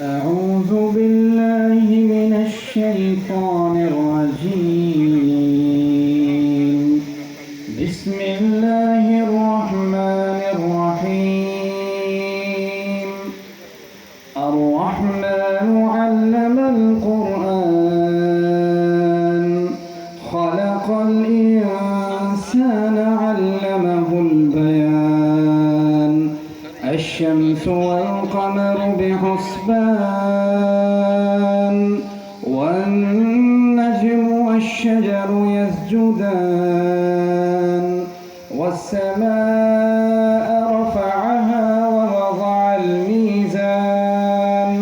أعوذ بالله من الشيطان الرجيم. بسم الله الرحمن الرحيم. الرحمن علم القرآن خلق الإنسان علمه البيان الشمس والقمر بحسبان والنجم والشجر يسجدان والسماء رفعها ووضع الميزان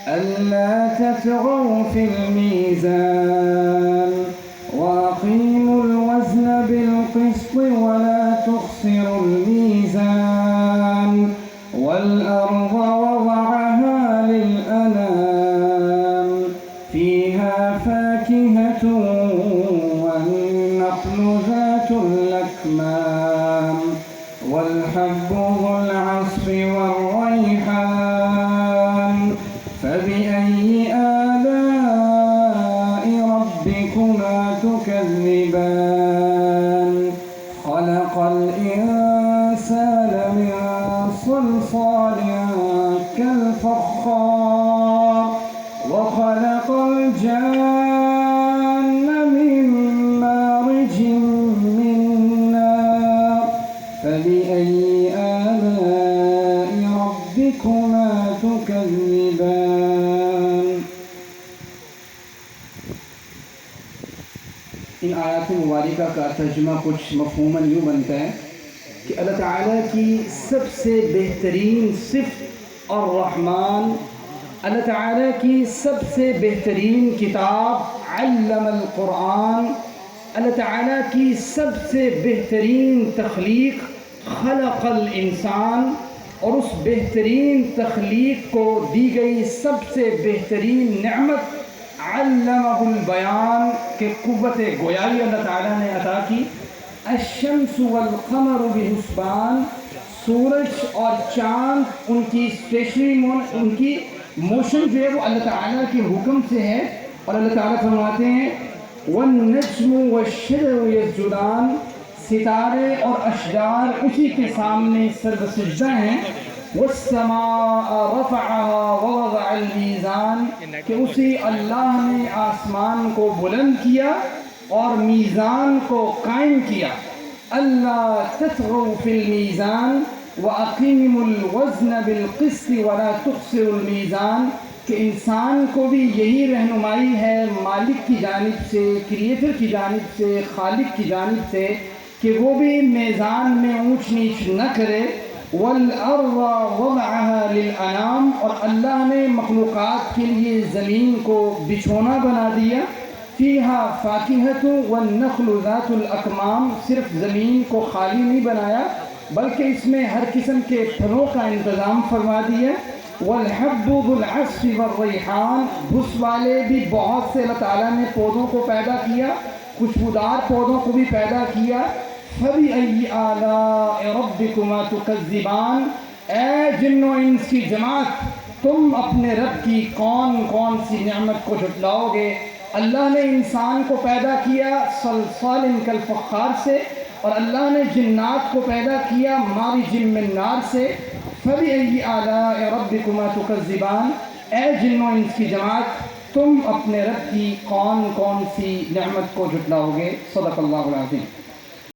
ألا تطغوا في الميزان وأقيموا الوزن بالقسط ولا تخسروا الميزان والأرض وضعها للأنام فيها فاكهة والنخل ذات الأكمام والحب ذو العصف والريحان فبأي آلاء ربكما تكذبان خلق الإنسان من صلصال كالفخار وخلق الجان من مارج من نار فبأي آلاء ربكما تكذبان. ان آیات مبارکہ کا ترجمہ کچھ مفہوماً یوں بنتا ہے کہ اللہ تعالیٰ کی سب سے بہترین صفت الرحمن، اللہ تعالیٰ کی سب سے بہترین کتاب علم القرآن، اللہ تعالیٰ کی سب سے بہترین تخلیق خلق الانسان، اور اس بہترین تخلیق کو دی گئی سب سے بہترین نعمت علمہ البیان کہ قوت گویائی اللہ تعالیٰ نے عطا کی. الشمس والقمر بحسبان، سورج اور چاند ان کی ان کی موشن جو ہے وہ اللہ تعالیٰ کے حکم سے ہے. اور اللہ تعالیٰ فرماتے ہیں والنجم والشجر یسجدان، ستارے اور اشجار اسی کے سامنے سجدہ ہیں. والسماء رفعها ووضع المیزان، کہ اسی اللہ نے آسمان کو بلند کیا اور میزان کو قائم کیا. اللہ تطغوا فی المیزان وَأَقِيمُوا الْوَزْنَ بِالْقِسْطِ وَلَا تُخْسِرُوا الْمِيزَانَ، کہ انسان کو بھی یہی رہنمائی ہے مالک کی جانب سے، کریٹر کی جانب سے، خالق کی جانب سے، کہ وہ بھی میزان میں اونچ نیچ نہ کرے. وَالْأَرْضَ وَضَعَهَا لِلْأَنَامِ، اور اللہ نے مخلوقات کے لیے زمین کو بچھونا بنا دیا. فِيهَا فَاكِهَةٌ وَالنَّخْلُ ذَاتُ الْأَكْمَامِ، صرف زمین کو خالی نہیں بنایا بلکہ اس میں ہر قسم کے پھلوں کا انتظام فرما دیا. وَالْحَبُّ ذُو الْعَصْفِ وَالرَّيْحَانِ، بھس والے بھی بہت سے اللہ تعالیٰ نے پودوں کو پیدا کیا، خوشبودار پودوں کو بھی پیدا کیا. فَبِأَيِّ آلَاءِ رَبِّكُمَا تُكَذِّبَانِ، اے جن و انس کی جماعت، تم اپنے رب کی کون کون سی نعمت کو جھٹلاؤ گے. اللہ نے انسان کو پیدا کیا صلصال کالفخار سے، اور اللہ نے جنات کو پیدا کیا مارج من نار سے. فَبِأَيِّ آلَاءِ رَبِّكُمَا تُكَذِّبَانِ، اے جن و انس کی جماعت، تم اپنے رب کی کون کون سی نعمت کو جھٹلاؤ گے. صدق اللہ العظیم.